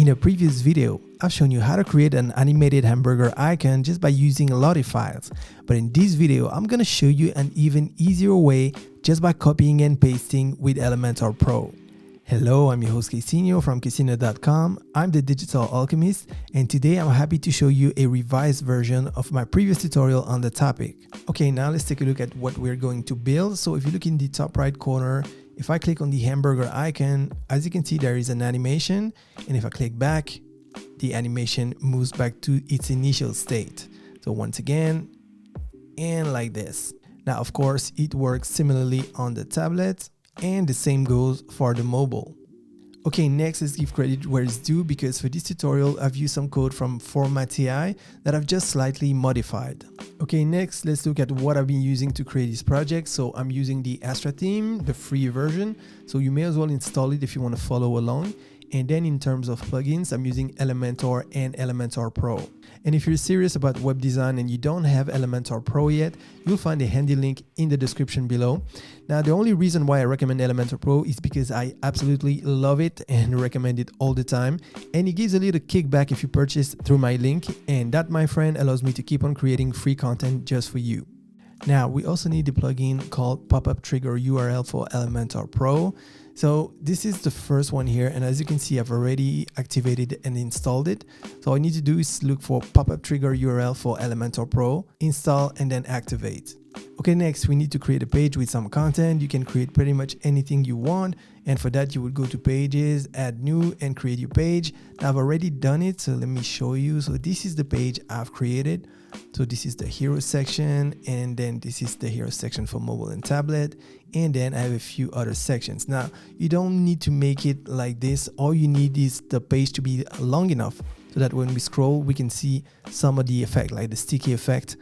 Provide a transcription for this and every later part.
In a previous video, I've shown you how to create an animated hamburger icon just by using Lottie files. But in this video, I'm going to show you an even easier way just by copying and pasting with Elementor Pro. Hello, I'm your host Casino from Casino.com. I'm the Digital Alchemist, and today I'm happy to show you a revised version of my previous tutorial on the topic. Okay, now let's take a look at what we're going to build. So if you look in the top right corner, if I click on the hamburger icon, as you can see, there is an animation. And if I click back, the animation moves back to its initial state. So once again, and like this. Now, of course, it works similarly on the tablet, and the same goes for the mobile. Okay, next let's give credit where it's due, because for this tutorial I've used some code from Format.ai that I've just slightly modified. Okay, next let's look at what I've been using to create this project. So I'm using the Astra theme, the free version, so you may as well install it if you want to follow along. And then in terms of plugins, I'm using Elementor and Elementor Pro. And if you're serious about web design and you don't have Elementor Pro yet, you'll find a handy link in the description below. Now, the only reason why I recommend Elementor Pro is because I absolutely love it and recommend it all the time. And it gives a little kickback if you purchase through my link. And that, my friend, allows me to keep on creating free content just for you. Now, we also need the plugin called Pop-Up Trigger URL for Elementor Pro. So this is the first one here, and as you can see, I've already activated and installed it. So all I need to do is look for Pop-Up Trigger URL for Elementor Pro, install, and then activate. Okay, next we need to create a page with some content. You can create pretty much anything you want, and for that you would go to Pages, Add New, and create your page. Now I've already done it, so let me show you. So this is the page I've created. So this is the hero section, and then this is the hero section for mobile and tablet, and then I have a few other sections. Now you don't need to make it like this. All you need is the page to be long enough so that when we scroll we can see some of the effect, like the sticky effect.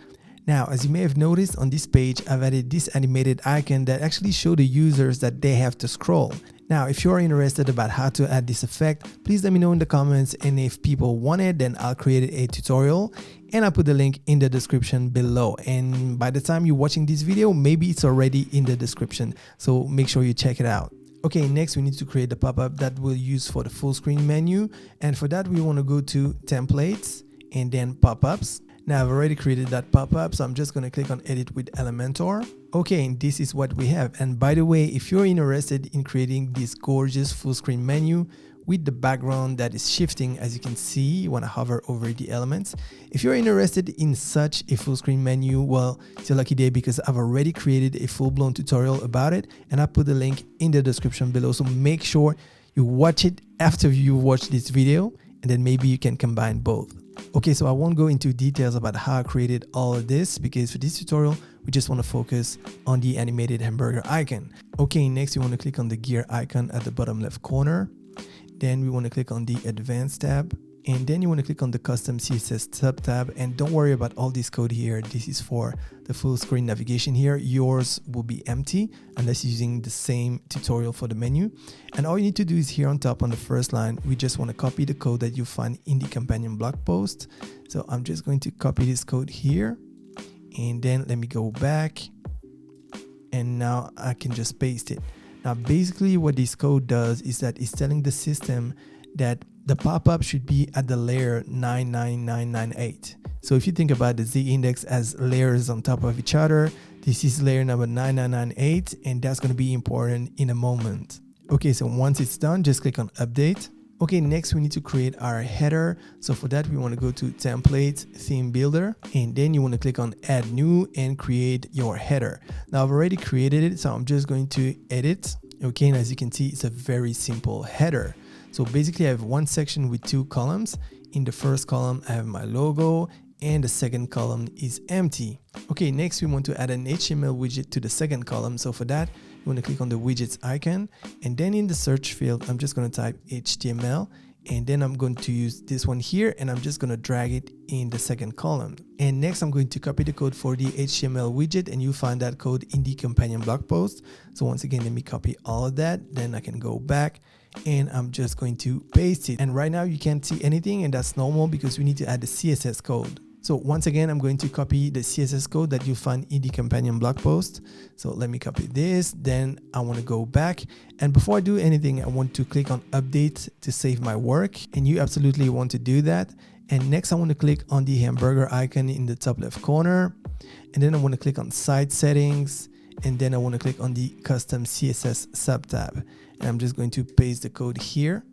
Now, as you may have noticed on this page, I've added this animated icon that actually shows the users that they have to scroll. Now, if you're interested about how to add this effect, please let me know in the comments, and if people want it, then I'll create a tutorial and I'll put the link in the description below. And by the time you're watching this video, maybe it's already in the description, so make sure you check it out. Okay, next we need to create the pop-up that we'll use for the full screen menu, and for that we want to go to Templates and then Pop-ups. Now I've already created that pop-up, so I'm just going to click on Edit with Elementor. Okay, and this is what we have. And by the way, if you're interested in creating this gorgeous full screen menu with the background that is shifting, as you can see when I hover over the elements, if you're interested in such a full screen menu, well, it's a lucky day, because I've already created a full-blown tutorial about it, and I put the link in the description below. So make sure you watch it after you watch this video, and then maybe you can combine both. Okay, so I won't go into details about how I created all of this, because for this tutorial, we just want to focus on the animated hamburger icon. Okay, next we want to click on the gear icon at the bottom left corner. Then we want to click on the Advanced tab, and then you want to click on the Custom CSS sub tab. And don't worry about all this code here. This is for the full screen navigation here. Yours will be empty unless you're using the same tutorial for the menu. And all you need to do is here on top on the first line, we just want to copy the code that you find in the companion blog post. So I'm just going to copy this code here, and then let me go back, and now I can just paste it. Now basically what this code does is that it's telling the system that the pop-up should be at the layer 99998. So if you think about the z-index as layers on top of each other, this is layer number 9998, and that's going to be important in a moment. Okay, so once it's done, just click on Update. Okay, next we need to create our header. So for that, we want to go to Templates, Theme Builder, and then you want to click on Add New and create your header. Now I've already created it, so I'm just going to edit. Okay, and as you can see, it's a very simple header. So basically I have one section with two columns. In the first column, I have my logo, and the second column is empty. Okay, next we want to add an HTML widget to the second column. So for that, you want to click on the widgets icon, and then in the search field, I'm just going to type HTML, and then I'm going to use this one here, and I'm just going to drag it in the second column. And next I'm going to copy the code for the HTML widget, and you'll find that code in the companion blog post. So once again, let me copy all of that, then I can go back, and I'm just going to paste it. And right now you can't see anything, and that's normal because we need to add the CSS code. So once again, I'm going to copy the CSS code that you find in the companion blog post. So let me copy this, then I want to go back. And before I do anything, I want to click on update to save my work. And you absolutely want to do that. And next I want to click on the hamburger icon in the top left corner. And then I want to click on site settings. And then I want to click on the custom CSS subtab. And I'm just going to paste the code here.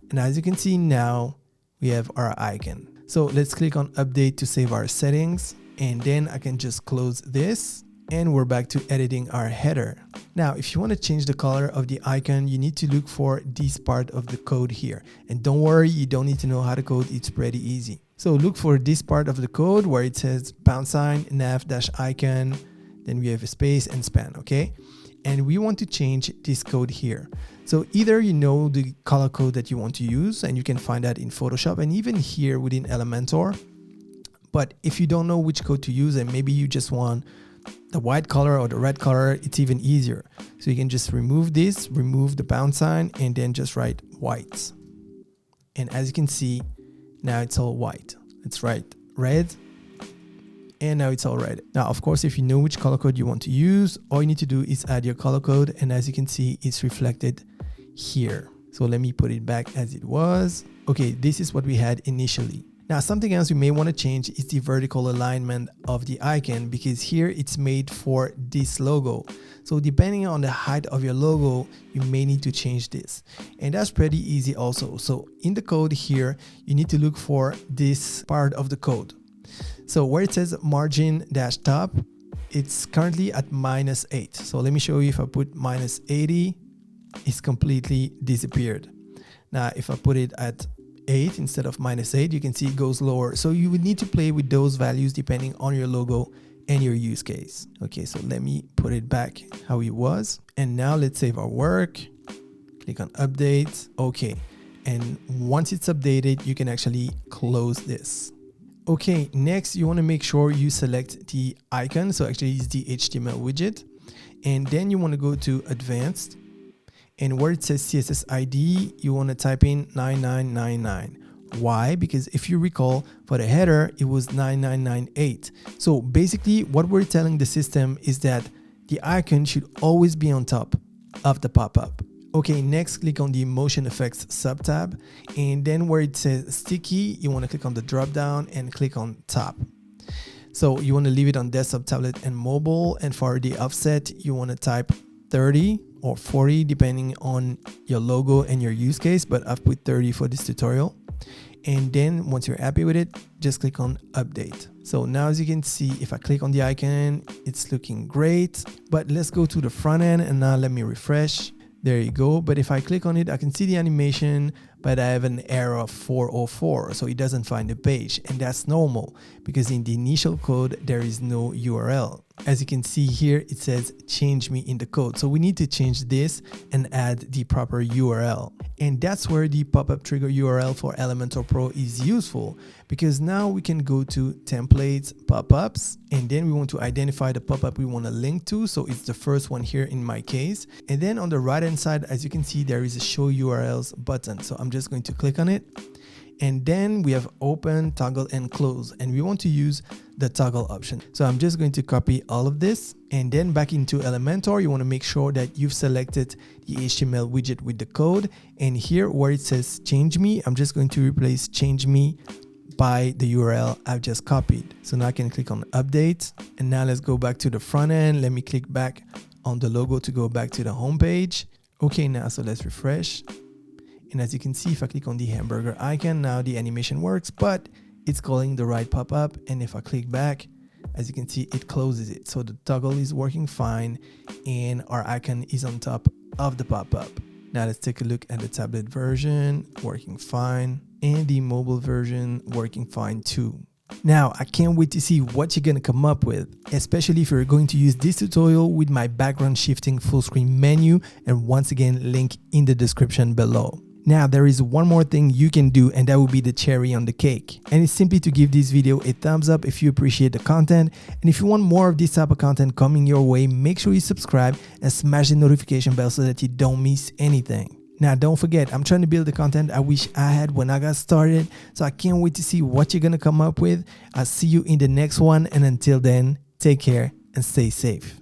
And as you can see now, we have our icon. So let's click on update to save our settings, and then I can just close this and we're back to editing our header. Now, if you want to change the color of the icon, you need to look for this part of the code here. And don't worry, you don't need to know how to code, it's pretty easy. So look for this part of the code where it says # nav-icon, then we have a space and span, okay? And we want to change this code here. So either you know the color code that you want to use, and you can find that in Photoshop and even here within Elementor. But if you don't know which code to use and maybe you just want the white color or the red color, it's even easier. So you can just remove this, remove the # and then just write white. And as you can see, now it's all white. Let's write red. And now it's all red. Now, of course, if you know which color code you want to use, all you need to do is add your color code. And as you can see, it's reflected here. So let me put it back as it was. Okay, this is what we had initially. Now, something else you may want to change is the vertical alignment of the icon, because here it's made for this logo. So depending on the height of your logo, you may need to change this. And that's pretty easy also. So in the code here, you need to look for this part of the code. So where it says margin-top, it's currently at -8. So let me show you. If I put -80, it's completely disappeared. Now, if I put it at 8 instead of -8, you can see it goes lower. So you would need to play with those values depending on your logo and your use case. Okay, so let me put it back how it was. And now let's save our work. Click on update. Okay, and once it's updated, you can actually close this. Okay, next you want to make sure you select the icon. So actually it's the HTML widget. And then you want to go to advanced. And where it says CSS ID, you want to type in 9999. Why? Because if you recall, for the header, it was 9998. So basically what we're telling the system is that the icon should always be on top of the pop-up. Okay, next click on the motion effects subtab, and then where it says sticky, you want to click on the drop down and click on top. So you want to leave it on desktop, tablet, and mobile. And for the offset, you want to type 30 or 40 depending on your logo and your use case, but I've put 30 for this tutorial. And then once you're happy with it, just click on update. So now as you can see, if I click on the icon, it's looking great. But let's go to the front end, and now let me refresh. There you go. But if I click on it, I can see the animation, but I have an error of 404. So it doesn't find the page. And that's normal because in the initial code, there is no URL. As you can see here, it says change me in the code. So we need to change this and add the proper URL. And that's where the pop-up trigger URL for Elementor Pro is useful, because now we can go to templates, pop-ups, and then we want to identify the pop-up we want to link to. So it's the first one here in my case. And then on the right-hand side, as you can see, there is a show URLs button. So I'm just going to click on it. And then we have open, toggle, and close. And we want to use the toggle option. So I'm just going to copy all of this. And then back into Elementor, you want to make sure that you've selected the HTML widget with the code. And here where it says change me, I'm just going to replace change me by the URL I've just copied. So now I can click on update. And now let's go back to the front end. Let me click back on the logo to go back to the home page. Okay, now so let's refresh. And as you can see, if I click on the hamburger icon, now the animation works, but it's calling the right pop-up. And if I click back, as you can see, it closes it. So the toggle is working fine and our icon is on top of the pop-up. Now let's take a look at the tablet version, working fine, and the mobile version working fine too. Now, I can't wait to see what you're going to come up with, especially if you're going to use this tutorial with my background shifting full screen menu, and once again, link in the description below. Now, there is one more thing you can do, and that will be the cherry on the cake. And it's simply to give this video a thumbs up if you appreciate the content. And if you want more of this type of content coming your way, make sure you subscribe and smash the notification bell so that you don't miss anything. Now, don't forget, I'm trying to build the content I wish I had when I got started. So I can't wait to see what you're going to come up with. I'll see you in the next one. And until then, take care and stay safe.